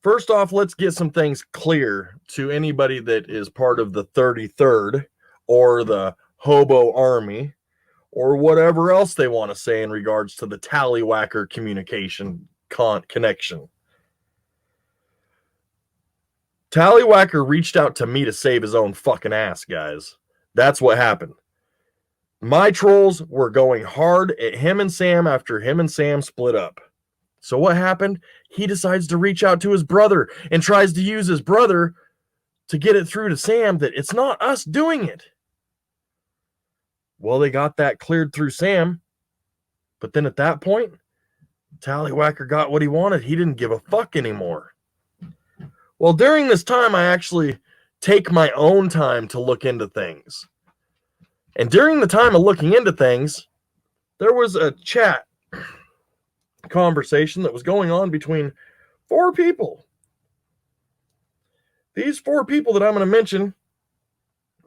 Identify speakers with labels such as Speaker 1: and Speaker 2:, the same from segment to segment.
Speaker 1: First off, let's get some things clear to anybody that is part of the 33rd or the Hobo Army or whatever else they want to say in regards to the Tallywhacker communication connection. Tallywhacker reached out to me to save his own fucking ass, guys. That's what happened. My trolls were going hard at him and Sam after him and Sam split up. So what happened? He decides to reach out to his brother and tries to use his brother to get it through to Sam that it's not us doing it. Well, they got that cleared through Sam. But then at that point, Tallywhacker got what he wanted. He didn't give a fuck anymore. Well, during this time, I actually take my own time to look into things. And during the time of looking into things, there was a chat conversation that was going on between 4 people. These 4 people that I'm going to mention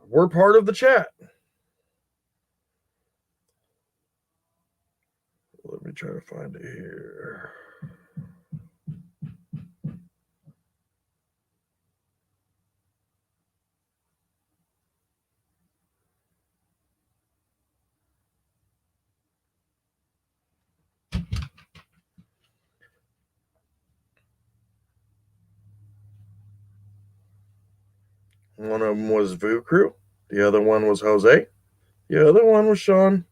Speaker 1: were part of the chat. Let me try to find it here. One of them was Vu Crew. The other one was Jose. The other one was Sean.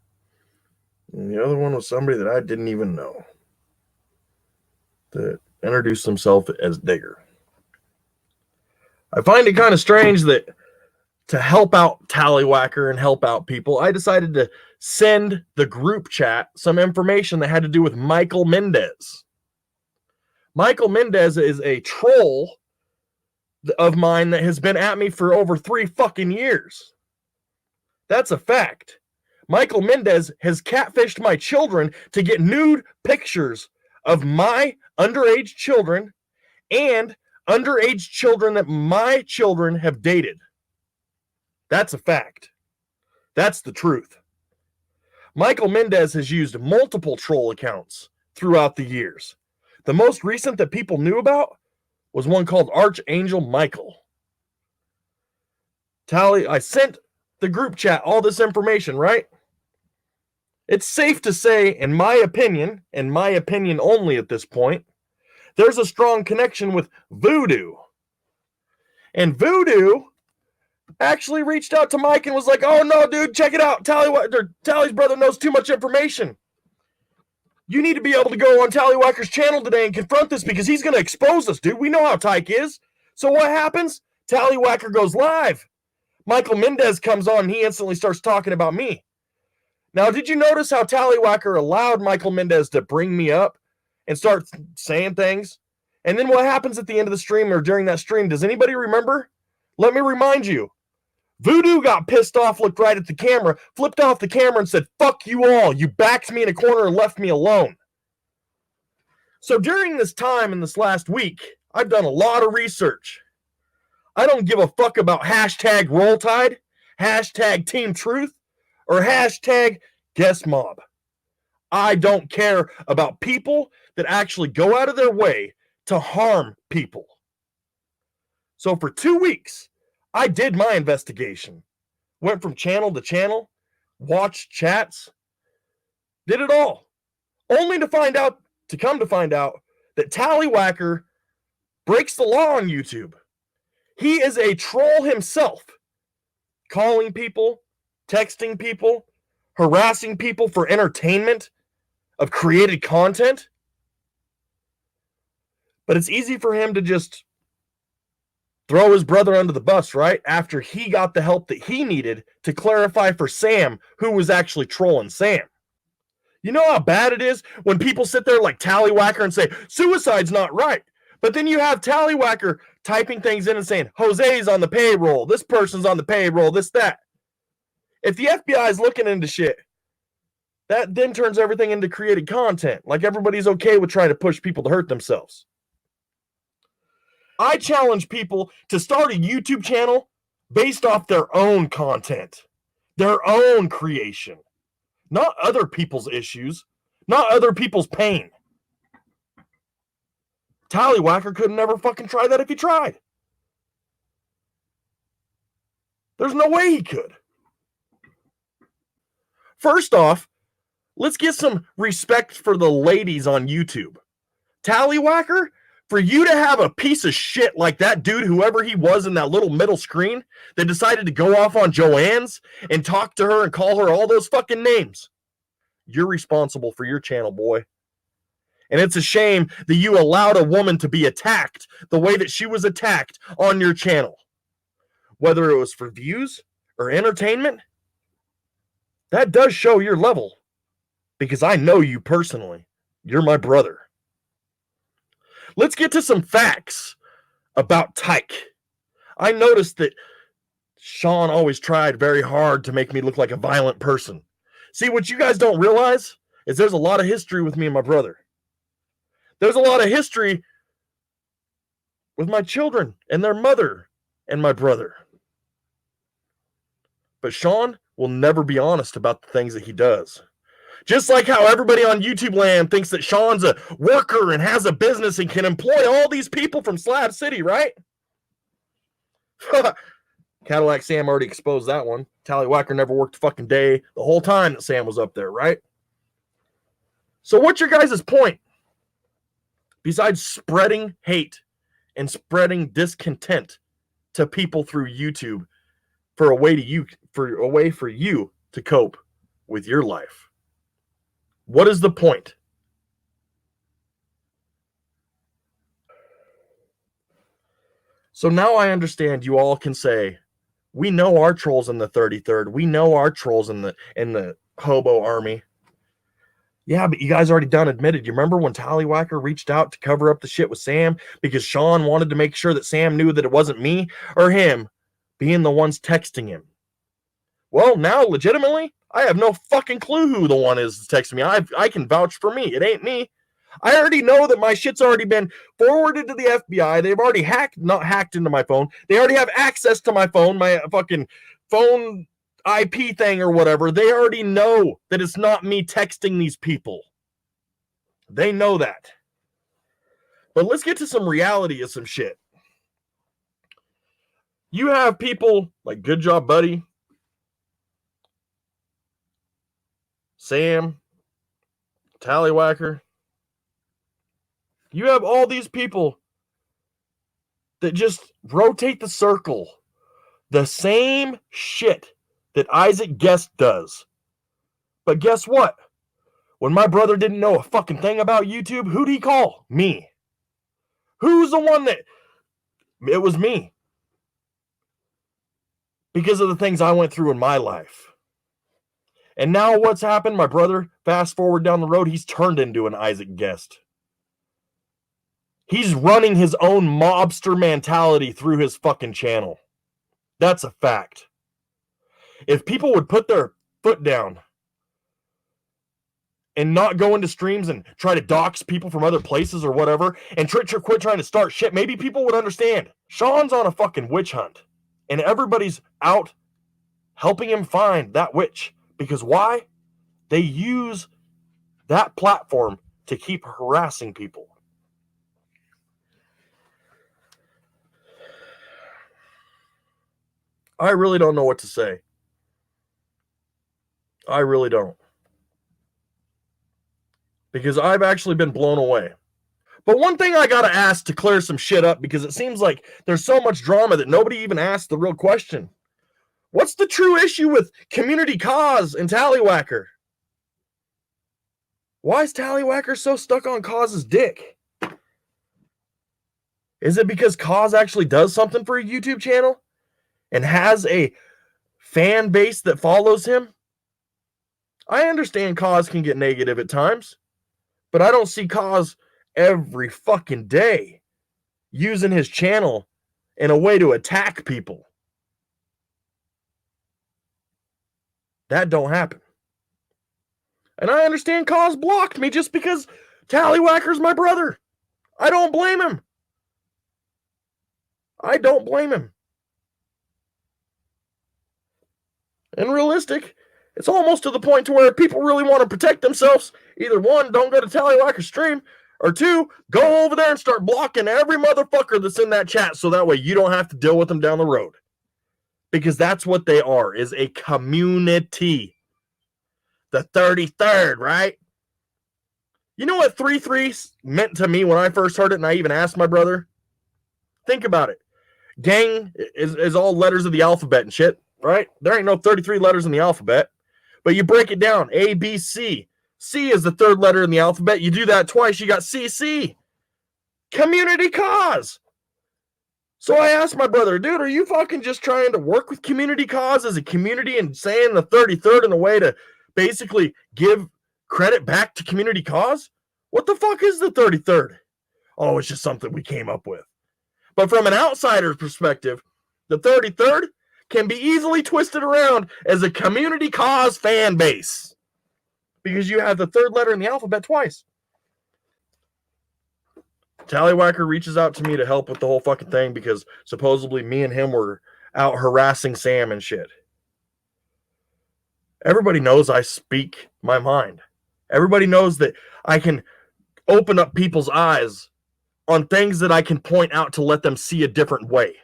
Speaker 1: And the other one was somebody that I didn't even know that introduced himself as Digger. I find it kind of strange that to help out Tallywhacker and help out people, I decided to send the group chat some information that had to do with Michael Mendez. Michael Mendez is a troll of mine that has been at me for over 3 fucking years. That's a fact. Michael Mendez has catfished my children to get nude pictures of my underage children and underage children that my children have dated. That's a fact. That's the truth. Michael Mendez has used multiple troll accounts throughout the years. The most recent that people knew about was one called Archangel Michael. I sent the group chat all this information, right? It's safe to say, in my opinion, and my opinion only at this point, there's a strong connection with Voodoo. And Voodoo actually reached out to Mike and was like, oh no, dude, check it out. Tally's brother knows too much information. You need to be able to go on Tallywhacker's channel today and confront this because he's going to expose us, dude. We know how Tyke is. So what happens? Tallywhacker goes live. Michael Mendez comes on and he instantly starts talking about me. Now, did you notice how Tallywhacker allowed Michael Mendez to bring me up and start saying things? And then what happens at the end of the stream or during that stream? Does anybody remember? Let me remind you. Voodoo got pissed off, looked right at the camera, flipped off the camera and said, fuck you all. You backed me in a corner and left me alone. So during this time in this last week, I've done a lot of research. I don't give a fuck about hashtag Roll Tide, hashtag Team Truth, or hashtag Guest Mob. I don't care about people that actually go out of their way to harm people. So for 2 weeks, I did my investigation. Went from channel to channel, watched chats, did it all. Only to come to find out that Tallywhacker breaks the law on YouTube. He is a troll himself, calling people, texting people, harassing people for entertainment of created content. But it's easy for him to just throw his brother under the bus, right? After he got the help that he needed to clarify for Sam who was actually trolling Sam. You know how bad it is when people sit there like Tallywhacker and say, suicide's not right. But then you have Tallywhacker typing things in and saying, Jose's on the payroll, this person's on the payroll, this, that. If the FBI is looking into shit, that then turns everything into created content. Like everybody's okay with trying to push people to hurt themselves. I challenge people to start a YouTube channel based off their own content, their own creation, not other people's issues, not other people's pain. Tallywhacker could never fucking try that if he tried. There's no way he could. First off, let's get some respect for the ladies on YouTube. Tallywhacker, for you to have a piece of shit like that dude, whoever he was in that little middle screen, that decided to go off on Joanne's and talk to her and call her all those fucking names, you're responsible for your channel, boy. And it's a shame that you allowed a woman to be attacked the way that she was attacked on your channel. Whether it was for views or entertainment, that does show your level. Because I know you personally. You're my brother. Let's get to some facts about Tyke. I noticed that Sean always tried very hard to make me look like a violent person. See, what you guys don't realize is there's a lot of history with me and my brother. There's a lot of history with my children and their mother and my brother. But Sean will never be honest about the things that he does. Just like how everybody on YouTube land thinks that Sean's a worker and has a business and can employ all these people from Slab City, right? Cadillac Sam already exposed that one. Tallywhacker never worked a fucking day the whole time that Sam was up there, right? So what's your guys' point? Besides spreading hate and spreading discontent to people through YouTube for a way for you to cope with your life. What is the point? So now I understand you all can say, we know our trolls in the 33rd. We know our trolls in the hobo army. Yeah, but you guys already done admitted. You remember when Tallywhacker reached out to cover up the shit with Sam because Sean wanted to make sure that Sam knew that it wasn't me or him being the ones texting him? Well, now, legitimately, I have no fucking clue who the one is texting me. I can vouch for me. It ain't me. I already know that my shit's already been forwarded to the FBI. They've already not hacked into my phone. They already have access to my phone, my fucking phone IP thing or whatever. They already know that it's not me texting these people. They know that. But let's get to some reality of some shit. You have people like Good Job Buddy, Sam, Tallywhacker. You have all these people that just rotate the circle. The same shit that Isaac Guest does. But guess what? When my brother didn't know a fucking thing about YouTube, who'd he call? Me. Who's the one that... It was me. Because of the things I went through in my life. And now what's happened? My brother, fast forward down the road, he's turned into an Isaac Guest. He's running his own mobster mentality through his fucking channel. That's a fact. If people would put their foot down and not go into streams and try to dox people from other places or whatever, and quit trying to start shit, maybe people would understand. Sean's on a fucking witch hunt, and everybody's out helping him find that witch. Because why? They use that platform to keep harassing people. I really don't know what to say. I really don't. Because I've actually been blown away. But one thing I gotta ask to clear some shit up, because it seems like there's so much drama that nobody even asked the real question. What's the true issue with Community Cause and Tallywhacker? Why is Tallywhacker so stuck on Cause's dick? Is it because Cause actually does something for a YouTube channel and has a fan base that follows him? I understand Cause can get negative at times, but I don't see Cause every fucking day using his channel in a way to attack people. That don't happen. And I understand Cause blocked me just because Tallywhacker's my brother. I don't blame him. I don't blame him. And realistic, it's almost to the point to where if people really want to protect themselves, either one, don't go to Tallywhacker's stream, Or two, go over there and start blocking every motherfucker that's in that chat so that way you don't have to deal with them down the road. Because that's what they are, is a community. The 33rd, right? You know what 3-3 meant to me when I first heard it and I even asked my brother? Think about it. Gang is all letters of the alphabet and shit, right? There ain't no 33 letters in the alphabet. But you break it down, A, B, C. C is the third letter in the alphabet. You do that twice, you got CC. Community cause. So I asked my brother, dude, are you fucking just trying to work with community cause as a community and saying the 33rd in a way to basically give credit back to community cause? What the fuck is the 33rd? Oh, it's just something we came up with. But from an outsider's perspective, the 33rd can be easily twisted around as a community cause fan base because you have the third letter in the alphabet twice. Tallywhacker reaches out to me to help with the whole fucking thing because supposedly me and him were out harassing Sam and shit. Everybody knows I speak my mind. Everybody knows that I can open up people's eyes on things that I can point out to let them see a different way.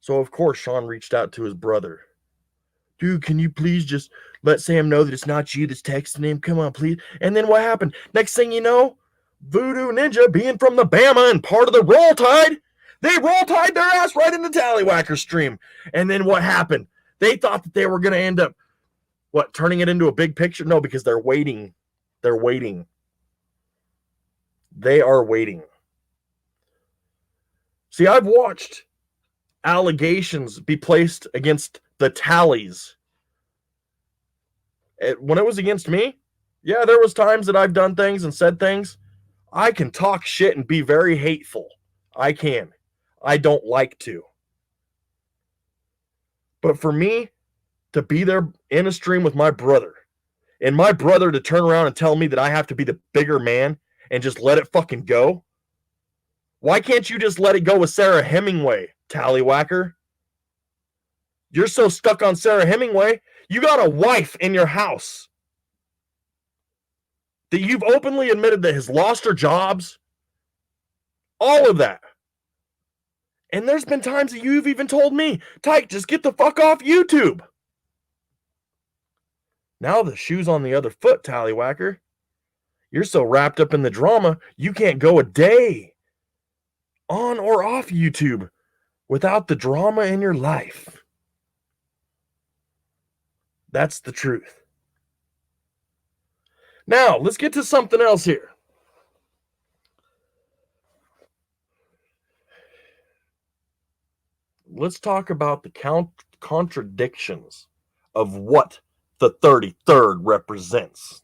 Speaker 1: So, of course, Sean reached out to his brother. Dude, can you please just let Sam know that it's not you that's texting him? Come on, please. And then what happened? Next thing you know, Voodoo Ninja, being from the Bama and part of the Roll Tide, they Roll Tide their ass right into Tallywhacker stream. And then what happened? They thought that they were going to end up, turning it into a big picture? No, because they're waiting. They're waiting. They are waiting. See, I've watched allegations be placed against the tallies. When it was against me, yeah, there was times that I've done things and said things. I can talk shit and be very hateful. I can. I don't like to. But for me to be there in a stream with my brother, and my brother to turn around and tell me that I have to be the bigger man and just let it fucking go, why can't you just let it go with Sarah Hemingway, Tallywhacker? You're so stuck on Sarah Hemingway, you got a wife in your house that you've openly admitted that has lost her jobs. All of that. And there's been times that you've even told me, Tyke, just get the fuck off YouTube. Now the shoe's on the other foot, Tallywhacker. You're so wrapped up in the drama, you can't go a day on or off YouTube without the drama in your life. That's the truth. Now, let's get to something else here. Let's talk about the contradictions of what the 33rd represents.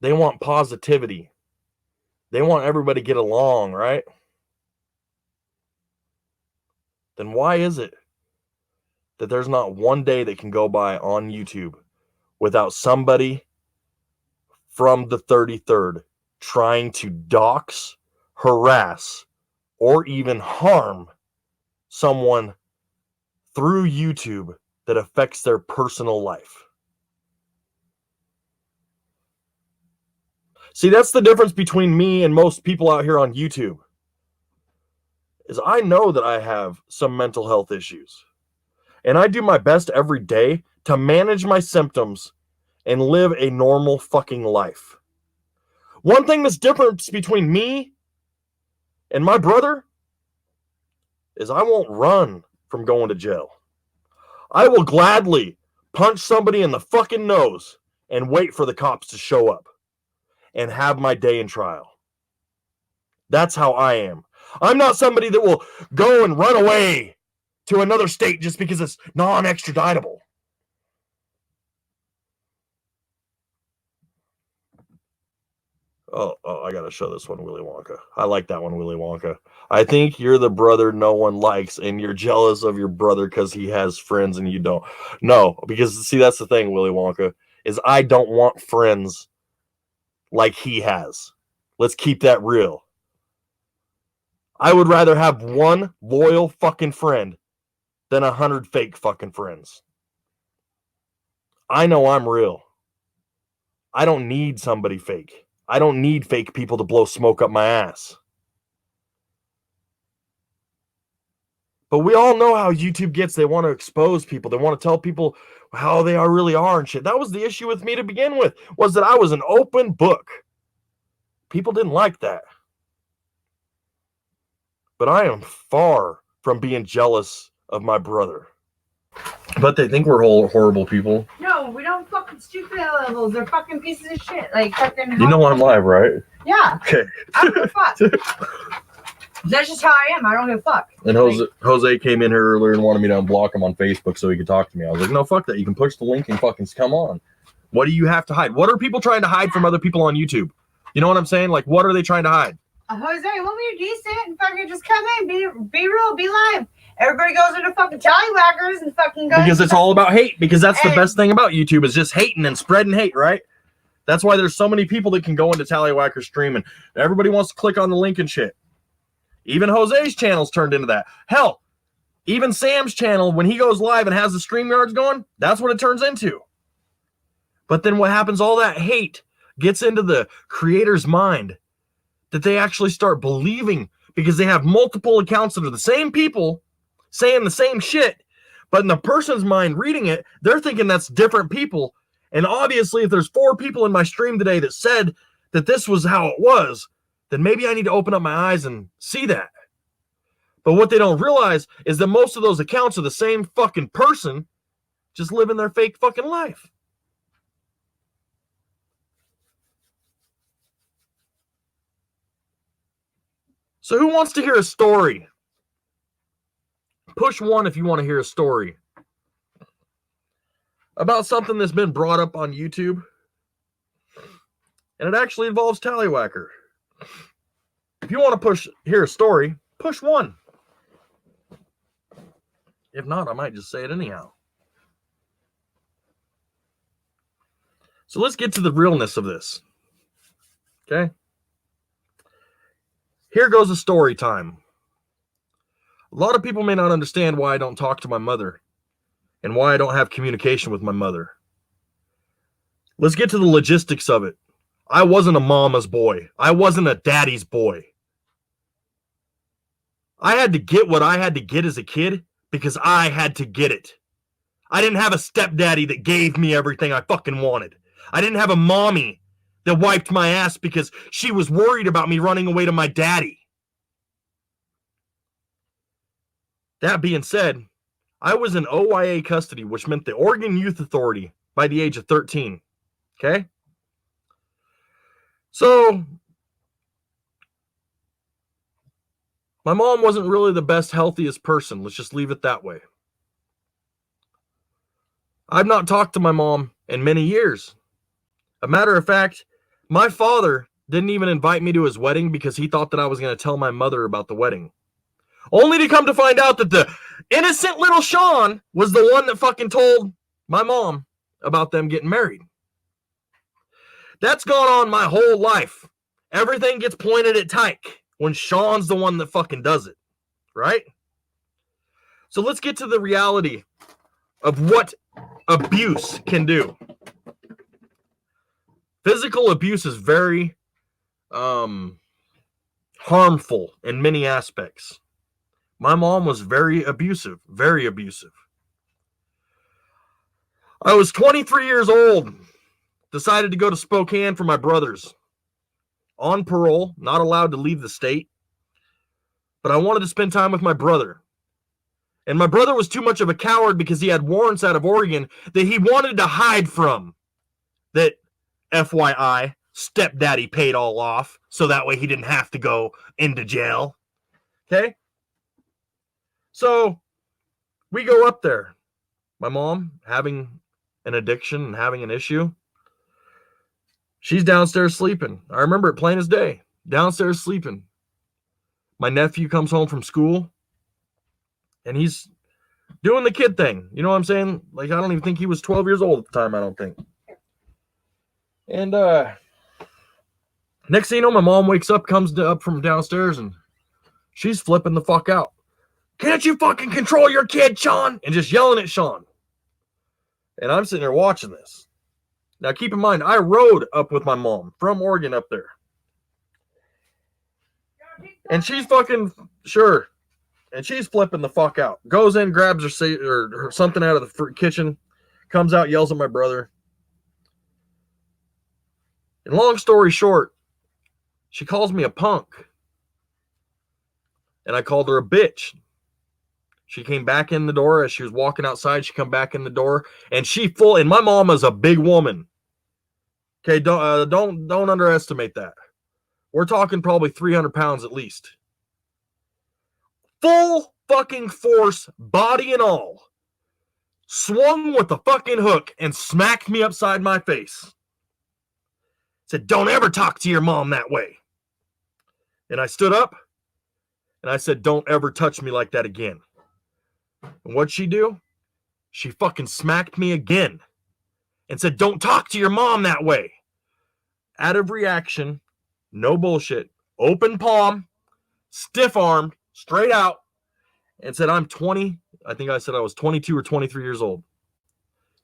Speaker 1: They want positivity. They want everybody to get along, right? Then why is it that there's not one day that can go by on YouTube without somebody from the 33rd trying to dox, harass, or even harm someone through YouTube that affects their personal life? See, that's the difference between me and most people out here on YouTube. Is I know that I have some mental health issues. And I do my best every day to manage my symptoms and live a normal fucking life. One thing that's different between me and my brother is I won't run from going to jail. I will gladly punch somebody in the fucking nose and wait for the cops to show up and have my day in trial. That's how I am. I'm not somebody that will go and run away to another state just because it's non-extraditable. Oh, I gotta show this one, Willy Wonka. I like that one, Willy Wonka. I think you're the brother no one likes, and you're jealous of your brother because he has friends and you don't. No, because see, that's the thing, Willy Wonka, is I don't want friends like he has. Let's keep that real. I would rather have one loyal fucking friend than 100 fake fucking friends. I know I'm real. I don't need somebody fake. I don't need fake people to blow smoke up my ass. But we all know how YouTube gets. They want to expose people. They want to tell people how they really are and shit. That was the issue with me to begin with, was that I was an open book. People didn't like that. But I am far from being jealous of my brother. But they think we're horrible people.
Speaker 2: No, we don't fucking stupid levels. They're fucking pieces of shit. Like fucking.
Speaker 1: You know I'm live, right?
Speaker 2: Yeah.
Speaker 1: Okay.
Speaker 2: I don't give a fuck. That's just how I am. I don't give a fuck.
Speaker 1: And Jose came in here earlier and wanted me to unblock him on Facebook so he could talk to me. I was like, no, fuck that. You can push the link and fucking come on. What do you have to hide? What are people trying to hide from other people on YouTube? You know what I'm saying? Like, what are they trying to hide?
Speaker 2: Jose, when we're decent and fucking just come in, be real, be live. Everybody goes into fucking tallywhackers and fucking goes.
Speaker 1: Because it's all about hate. Because that's the best thing about YouTube is just hating and spreading hate, right? That's why there's so many people that can go into Tallywhacker stream and everybody wants to click on the link and shit. Even Jose's channel's turned into that. Hell, even Sam's channel, when he goes live and has the StreamYards going, that's what it turns into. But then what happens, all that hate gets into the creator's mind that they actually start believing because they have multiple accounts that are the same people saying the same shit. But in the person's mind reading it, they're thinking that's different people. And obviously, if there's 4 people in my stream today that said that this was how it was, then maybe I need to open up my eyes and see that. But what they don't realize is that most of those accounts are the same fucking person just living their fake fucking life. So who wants to hear a story? Push 1 if you want to hear a story about something that's been brought up on YouTube. And it actually involves Tallywhacker. If you want to hear a story, push 1. If not, I might just say it anyhow. So let's get to the realness of this. Okay? Here goes a story time. A lot of people may not understand why I don't talk to my mother and why I don't have communication with my mother. Let's get to the logistics of it. I wasn't a mama's boy. I wasn't a daddy's boy. I had to get what I had to get as a kid because I had to get it. I didn't have a stepdaddy that gave me everything I fucking wanted. I didn't have a mommy that wiped my ass because she was worried about me running away to my daddy. That being said, I was in OYA custody, which meant the Oregon Youth Authority, by the age of 13. Okay? So, my mom wasn't really the best, healthiest person. Let's just leave it that way. I've not talked to my mom in many years. A matter of fact, my father didn't even invite me to his wedding because he thought that I was going to tell my mother about the wedding. Only to come to find out that the innocent little Sean was the one that fucking told my mom about them getting married. That's gone on my whole life. Everything gets pointed at Tyke when Sean's the one that fucking does it, right? So let's get to the reality of what abuse can do. Physical abuse is very harmful in many aspects. My mom was very abusive, very abusive. I was 23 years old, decided to go to Spokane for my brothers. On parole, not allowed to leave the state. But I wanted to spend time with my brother. And my brother was too much of a coward because he had warrants out of Oregon that he wanted to hide from. That, FYI, stepdaddy paid all off, so that way he didn't have to go into jail. Okay? So, we go up there. My mom, having an addiction and having an issue, she's downstairs sleeping. I remember it plain as day. Downstairs sleeping. My nephew comes home from school, and he's doing the kid thing. You know what I'm saying? Like, I don't even think he was 12 years old at the time, I don't think. And next thing you know, my mom wakes up, comes up from downstairs, and she's flipping the fuck out. Can't you fucking control your kid, Sean? And just yelling at Sean. And I'm sitting there watching this. Now, keep in mind, I rode up with my mom from Oregon up there. And she's fucking, sure. And she's flipping the fuck out. Goes in, grabs her something out of the kitchen, comes out, yells at my brother. And long story short, she calls me a punk. And I called her a bitch. She came back in the door as she was walking outside. She come back in the door, and and my mom is a big woman. Okay, don't underestimate that. We're talking probably 300 pounds at least. Full fucking force, body and all. Swung with the fucking hook and smacked me upside my face. Said, don't ever talk to your mom that way. And I stood up, and I said, don't ever touch me like that again. And what'd she do? She fucking smacked me again and said, don't talk to your mom that way. Out of reaction, no bullshit, open palm, stiff armed, straight out, and said, I'm 20. I think I said I was 22 or 23 years old.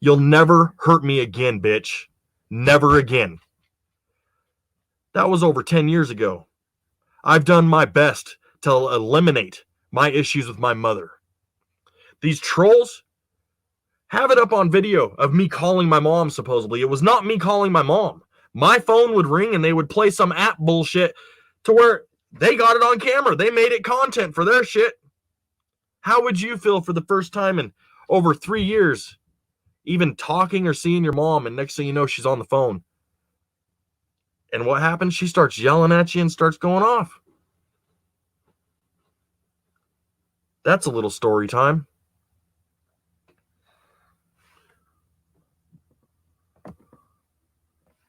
Speaker 1: You'll never hurt me again, bitch. Never again. That was over 10 years ago. I've done my best to eliminate my issues with my mother. These trolls have it up on video of me calling my mom, supposedly. It was not me calling my mom. My phone would ring and they would play some app bullshit to where they got it on camera. They made it content for their shit. How would you feel for the first time in over 3 years, even talking or seeing your mom, and next thing you know, she's on the phone? And what happens? She starts yelling at you and starts going off. That's a little story time.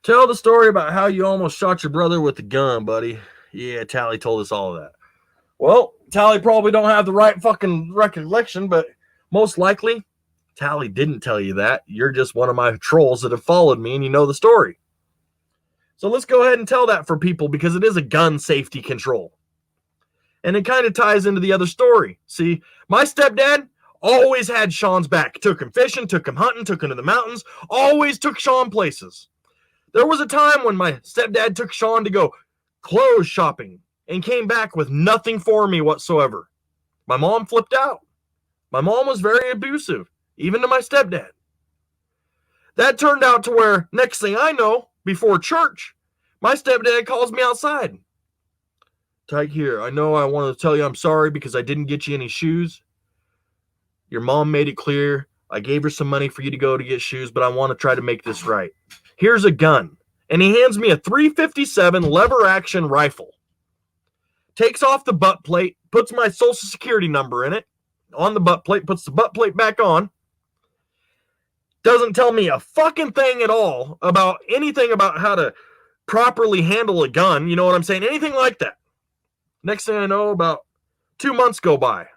Speaker 1: Tell the story about how you almost shot your brother with a gun, buddy. Yeah, Tally told us all of that. Well, Tally probably don't have the right fucking recollection, but most likely, Tally didn't tell you that. You're just one of my trolls that have followed me and you know the story. So let's go ahead and tell that for people because it is a gun safety control. And it kind of ties into the other story. See, my stepdad always had Sean's back. Took him fishing, took him hunting, took him to the mountains, always took Sean places. There was a time when my stepdad took Sean to go clothes shopping and came back with nothing for me whatsoever. My mom flipped out. My mom was very abusive, even to my stepdad. That turned out to where, next thing I know, before church, my stepdad calls me outside. Tyke, here, I know I want to tell you I'm sorry because I didn't get you any shoes. Your mom made it clear. I gave her some money for you to go to get shoes, but I want to try to make this right. Here's a gun. And he hands me a .357 lever action rifle. Takes off the butt plate, puts my social security number in it, on the butt plate, puts the butt plate back on. Doesn't tell me a fucking thing at all about anything about how to properly handle a gun. You know what I'm saying? Anything like that. Next thing I know, about 2 months go by.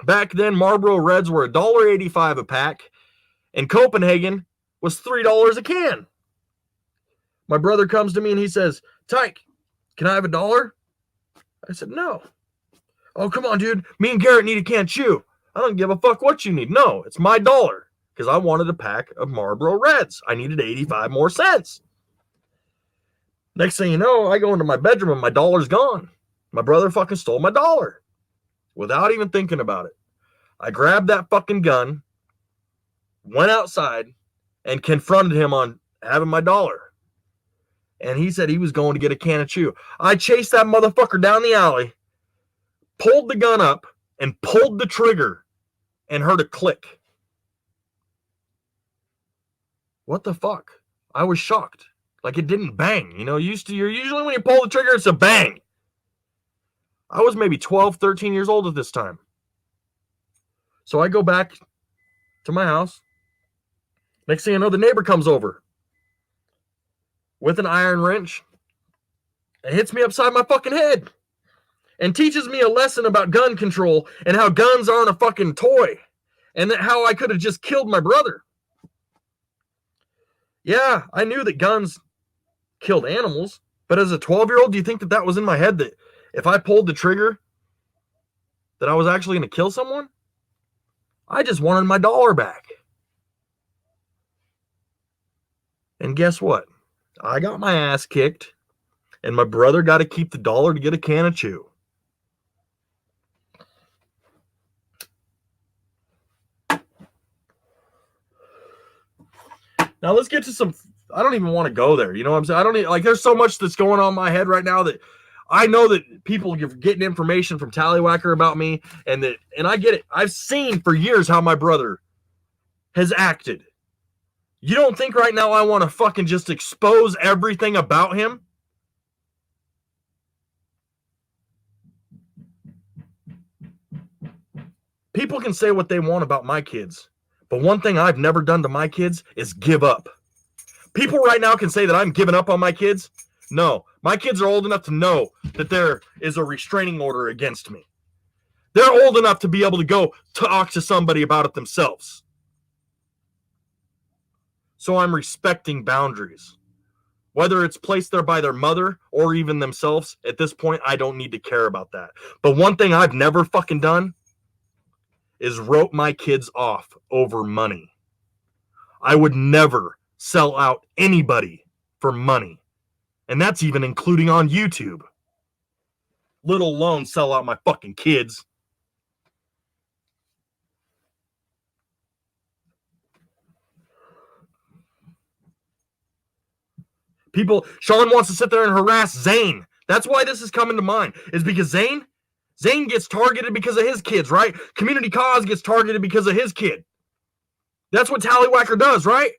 Speaker 1: Back then, Marlboro Reds were $1.85 a pack, and Copenhagen was $3 a can. My brother comes to me and he says, Tyke, can I have $1? I said, no. Oh, come on, dude. Me and Garrett need a can of chew. I don't give a fuck what you need. No, it's my dollar because I wanted a pack of Marlboro Reds. I needed 85 more cents. Next thing you know, I go into my bedroom and my dollar's gone. My brother fucking stole my dollar without even thinking about it. I grabbed that fucking gun, went outside, and confronted him on having my dollar. And he said he was going to get a can of chew. I chased that motherfucker down the alley, pulled the gun up, and pulled the trigger and heard a click. What the fuck? I was shocked. Like it didn't bang. You know, you're usually when you pull the trigger, it's a bang. I was maybe 12, 13 years old at this time. So I go back to my house. Next thing I know, the neighbor comes over with an iron wrench and hits me upside my fucking head and teaches me a lesson about gun control and how guns aren't a fucking toy and that how I could have just killed my brother. Yeah, I knew that guns killed animals, but as a 12-year-old, do you think that that was in my head that if I pulled the trigger that I was actually going to kill someone? I just wanted my dollar back. And guess what? I got my ass kicked, and my brother got to keep the dollar to get a can of chew. Now let's get to some. I don't even want to go there. You know what I'm saying? I don't even, like. There's so much that's going on in my head right now that I know that people are getting information from Tallywhacker about me, and I get it. I've seen for years how my brother has acted. You don't think right now I want to fucking just expose everything about him? People can say what they want about my kids, but one thing I've never done to my kids is give up. People right now can say that I'm giving up on my kids. No, my kids are old enough to know that there is a restraining order against me. They're old enough to be able to go talk to somebody about it themselves. So I'm respecting boundaries. Whether it's placed there by their mother or even themselves, at this point, I don't need to care about that. But one thing I've never fucking done is wrote my kids off over money. I would never sell out anybody for money. And that's even including on YouTube. Let alone sell out my fucking kids. Sean wants to sit there and harass Zane. That's why this is coming to mind, is because Zane gets targeted because of his kids, right? Community Cause gets targeted because of his kid. That's what Tallywhacker does, right?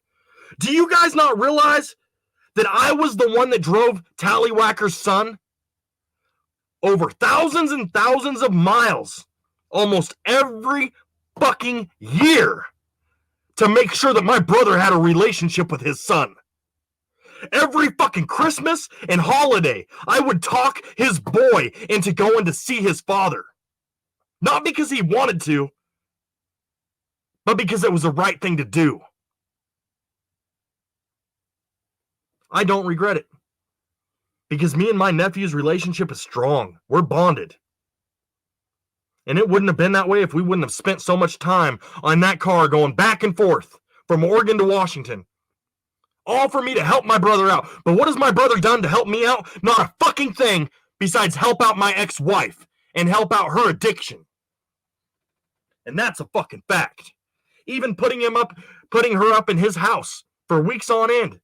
Speaker 1: Do you guys not realize that I was the one that drove Tallywhacker's son over thousands and thousands of miles almost every fucking year to make sure that my brother had a relationship with his son? Every fucking Christmas and holiday, I would talk his boy into going to see his father. Not because he wanted to, but because it was the right thing to do. I don't regret it. Because me and my nephew's relationship is strong. We're bonded. And it wouldn't have been that way if we wouldn't have spent so much time on that car going back and forth from Oregon to Washington. All for me to help my brother out. But what has my brother done to help me out? Not a fucking thing besides help out my ex-wife and help out her addiction. And that's a fucking fact. Even putting her up in his house for weeks on end.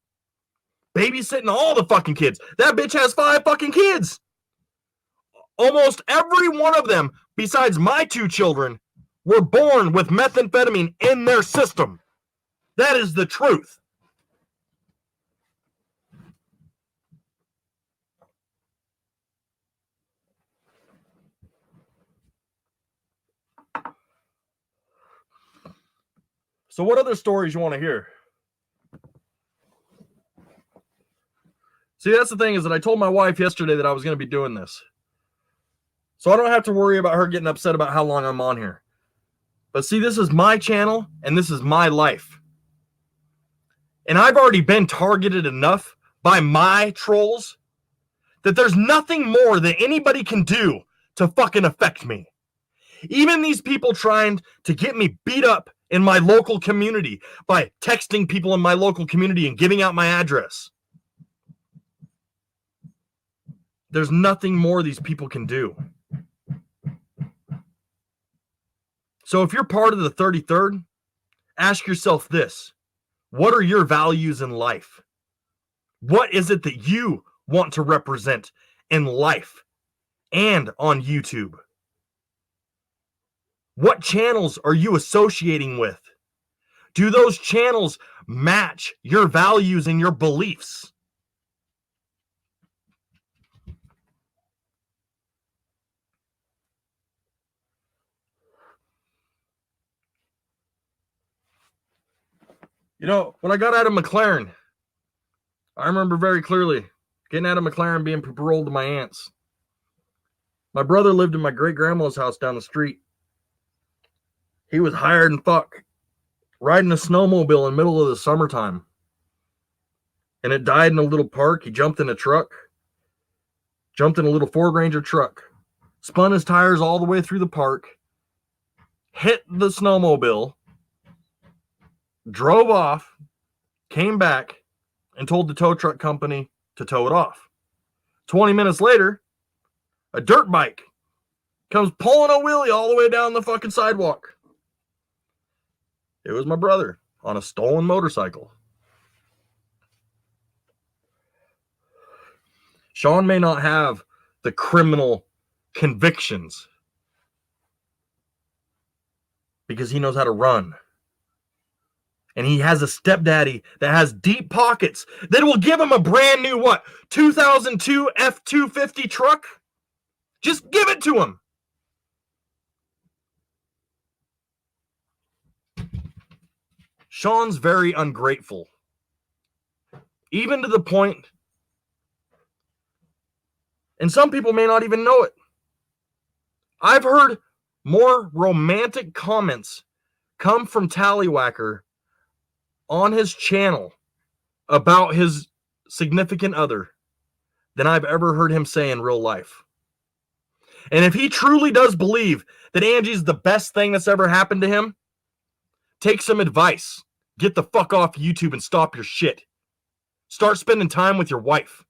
Speaker 1: Babysitting all the fucking kids. That bitch has 5 fucking kids. Almost every one of them, besides my 2 children, were born with methamphetamine in their system. That is the truth. So what other stories you want to hear? See, that's the thing, is that I told my wife yesterday that I was going to be doing this. So I don't have to worry about her getting upset about how long I'm on here. But see, this is my channel, and this is my life. And I've already been targeted enough by my trolls that there's nothing more that anybody can do to fucking affect me. Even these people trying to get me beat up in my local community by texting people in my local community and giving out my address. There's nothing more these people can do. So if you're part of the 33rd, ask yourself this. What are your values in life? What is it that you want to represent in life and on YouTube? What channels are you associating with? Do those channels match your values and your beliefs? You know, when I got out of McLaren, I remember very clearly getting out of McLaren, being paroled to my aunt's. My brother lived in my great-grandma's house down the street. He was hired and fuck, riding a snowmobile in the middle of the summertime. And it died in a little park. He jumped in a truck, jumped in a little Ford Ranger truck, spun his tires all the way through the park, hit the snowmobile, drove off, came back, and told the tow truck company to tow it off. 20 minutes later, a dirt bike comes pulling a wheelie all the way down the fucking sidewalk. It was my brother on a stolen motorcycle. Sean may not have the criminal convictions because he knows how to run. And he has a stepdaddy that has deep pockets that will give him a brand new, 2002 F-250 truck? Just give it to him. Sean's very ungrateful. Even to the point, and some people may not even know it, I've heard more romantic comments come from Tallywhacker on his channel about his significant other than I've ever heard him say in real life. And if he truly does believe that Angie's the best thing that's ever happened to him, take some advice. Get the fuck off YouTube and stop your shit. Start spending time with your wife.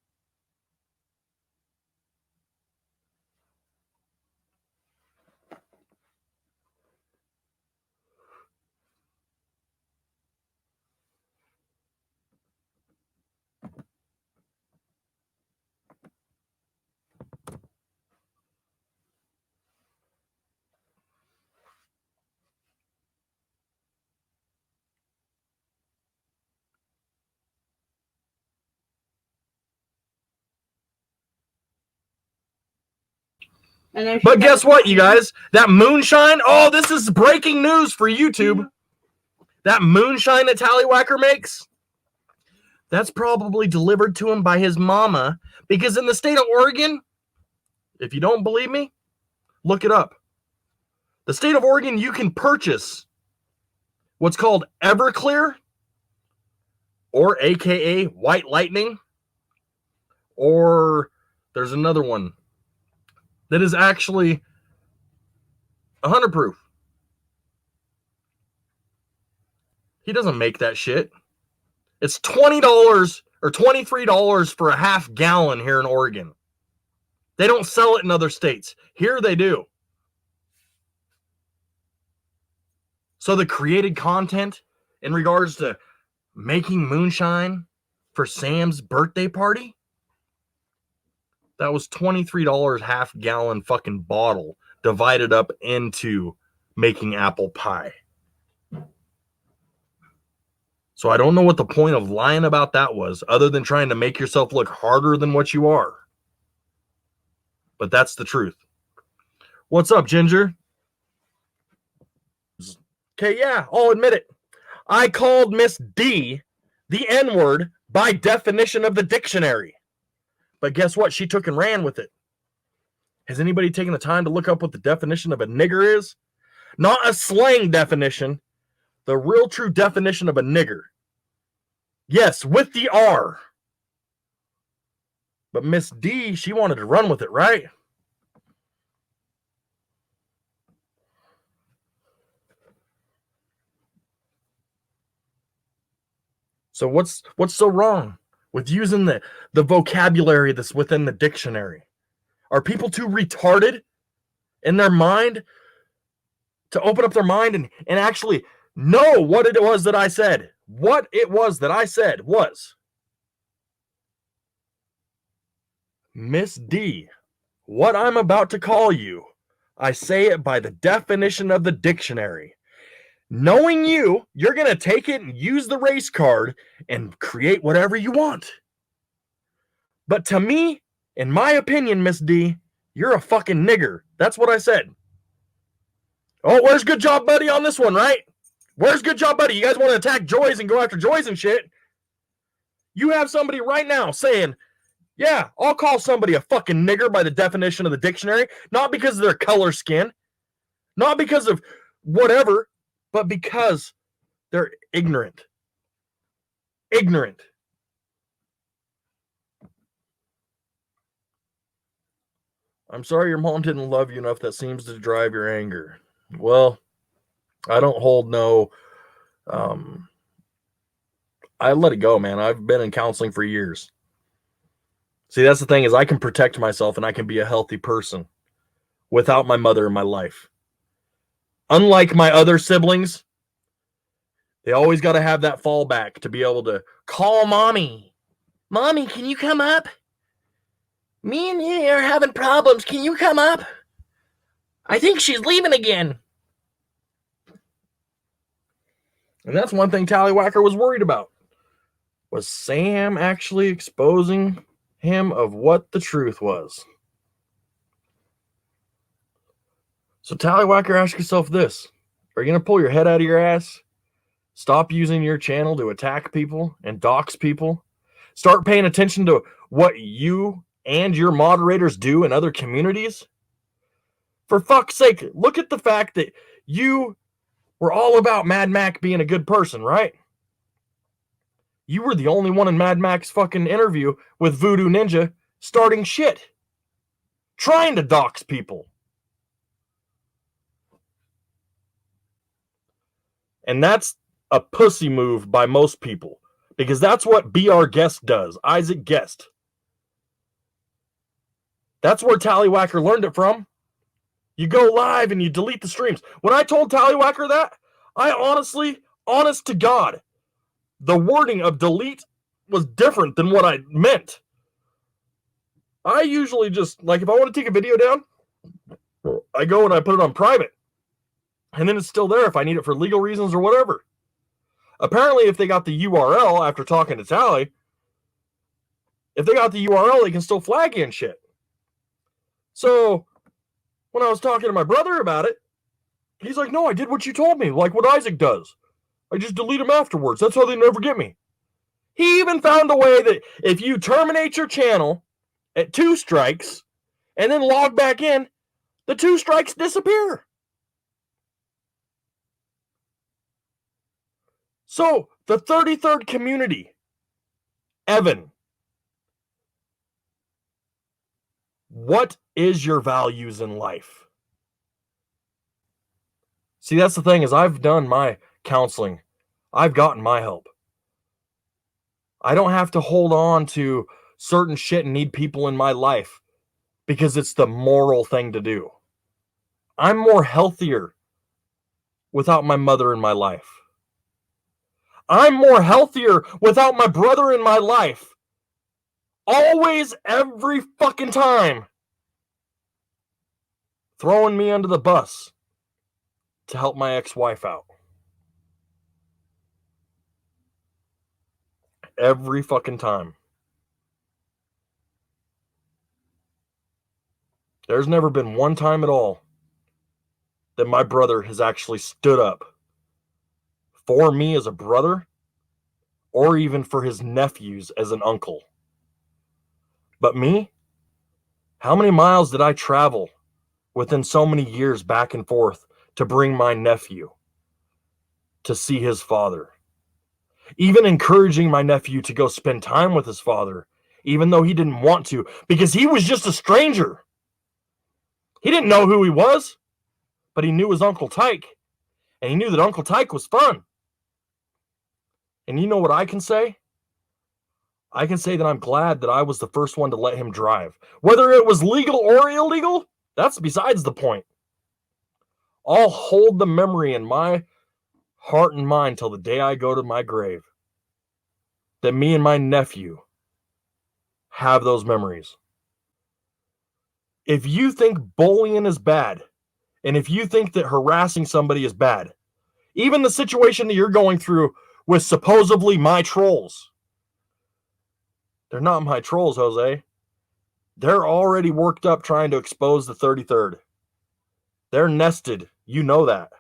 Speaker 1: But guess what, you guys? That moonshine, this is breaking news for YouTube. That moonshine that Tallywhacker makes, that's probably delivered to him by his mama, because in the state of Oregon, if you don't believe me, look it up. The state of Oregon, you can purchase what's called Everclear, or AKA White Lightning, or there's another one that is actually 100 proof. He doesn't make that shit. It's $20 or $23 for a half gallon here in Oregon. They don't sell it in other states. Here they do. So the created content in regards to making moonshine for Sam's birthday party, that was $23 half gallon fucking bottle divided up into making apple pie. So I don't know what the point of lying about that was, other than trying to make yourself look harder than what you are. But that's the truth. What's up, Ginger? Okay, yeah, I'll admit it. I called Miss D the N-word by definition of the dictionary. But guess what? She took and ran with it. Has anybody taken the time to look up what the definition of a nigger is? Not a slang definition. The real true definition of a nigger. Yes, with the R. But Miss D, she wanted to run with it, right? So what's so wrong with using the vocabulary that's within the dictionary? Are people too retarded in their mind to open up their mind and actually know what it was that I said? What it was that I said was, Miss D, what I'm about to call you, I say it by the definition of the dictionary. Knowing you, you're going to take it and use the race card and create whatever you want. But to me, in my opinion, Miss D, you're a fucking nigger. That's what I said. Oh, where's Good Job Buddy on this one, right? Where's Good Job Buddy? You guys want to attack Joyce and go after Joyce and shit? You have somebody right now saying, yeah, I'll call somebody a fucking nigger by the definition of the dictionary, not because of their color skin, not because of whatever, but because they're ignorant. Ignorant. I'm sorry your mom didn't love you enough. That seems to drive your anger. Well, I don't hold no I let it go, man. I've been in counseling for years. See, that's the thing is I can protect myself and I can be a healthy person without my mother in my life. Unlike my other siblings, they always got to have that fallback to be able to call mommy. Mommy, can you come up? Me and you are having problems. Can you come up? I think she's leaving again. And that's one thing Tallywhacker was worried about. Was Sam actually exposing him of what the truth was? So Tallywhacker, ask yourself this. Are you going to pull your head out of your ass? Stop using your channel to attack people and dox people? Start paying attention to what you and your moderators do in other communities? For fuck's sake, look at the fact that you were all about Mad Mac being a good person, right? You were the only one in Mad Mac's fucking interview with Voodoo Ninja starting shit. Trying to dox people. And that's a pussy move by most people. Because that's what Be Our Guest does. Isaac Guest. That's where Tallywhacker learned it from. You go live and you delete the streams. When I told Tallywhacker that, I honest to God, the wording of delete was different than what I meant. I usually just, like, if I want to take a video down, I go and I put it on private. And then it's still there if I need it for legal reasons or whatever. Apparently, if they got the URL after talking to Tally, if they got the URL, they can still flag you and shit. So, when I was talking to my brother about it, he's like, no, I did what you told me, like what Isaac does. I just delete them afterwards. That's how they never get me. He even found a way that if you terminate your channel at 2 strikes and then log back in, the 2 strikes disappear. So, the 33rd community, Evan, what is your values in life? See, that's the thing is I've done my counseling. I've gotten my help. I don't have to hold on to certain shit and need people in my life because it's the moral thing to do. I'm more healthier without my mother in my life. I'm more healthier without my brother in my life. Always, every fucking time. Throwing me under the bus to help my ex-wife out. Every fucking time. There's never been one time at all that my brother has actually stood up for me as a brother or even for his nephews as an uncle. But me? How many miles did I travel within so many years back and forth to bring my nephew to see his father? Even encouraging my nephew to go spend time with his father, even though he didn't want to, because he was just a stranger. He didn't know who he was, but he knew his Uncle Tyke, and he knew that Uncle Tyke was fun. And you know what I can say? I can say that I'm glad that I was the first one to let him drive. Whether it was legal or illegal, that's besides the point. I'll hold the memory in my heart and mind till the day I go to my grave that me and my nephew have those memories. If you think bullying is bad, and if you think that harassing somebody is bad, even the situation that you're going through with supposedly my trolls, they're not my trolls, Jose. They're already worked up trying to expose the 33rd. They're nested. You know that.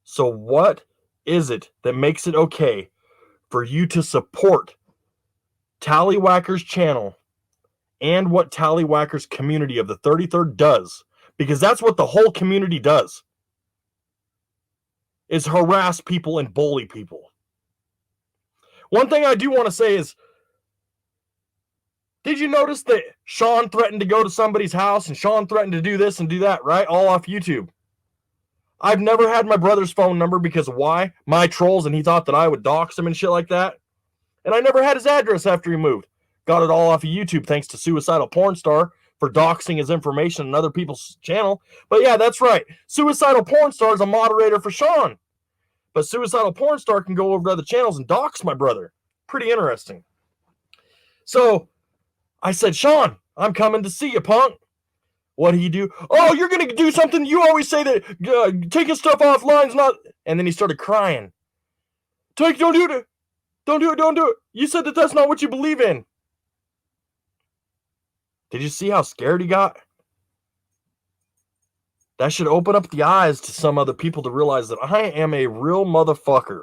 Speaker 1: So what is it that makes it okay for you to support Tallywhacker's channel and what Tallywhacker's community of the 33rd does? Because that's what the whole community does, is harass people and bully people. One thing I do want to say is, did you notice that Sean threatened to go to somebody's house and Sean threatened to do this and do that, right? All off YouTube. I've never had my brother's phone number because of why? My trolls, and he thought that I would dox him and shit like that. And I never had his address after he moved. Got it all off of YouTube thanks to Suicidal Porn Star for doxing his information on other people's channel. But yeah, that's right. Suicidal Porn Star is a moderator for Sean. But Suicidal Porn Star can go over to other channels and dox my brother. Pretty interesting. So I said, Sean, I'm coming to see you, punk. What do you do? Oh, you're going to do something. You always say that taking stuff offline is not. And then he started crying. Tyke, don't do it. Don't do it. Don't do it. You said that that's not what you believe in. Did you see how scared he got? That should open up the eyes to some other people to realize that I am a real motherfucker.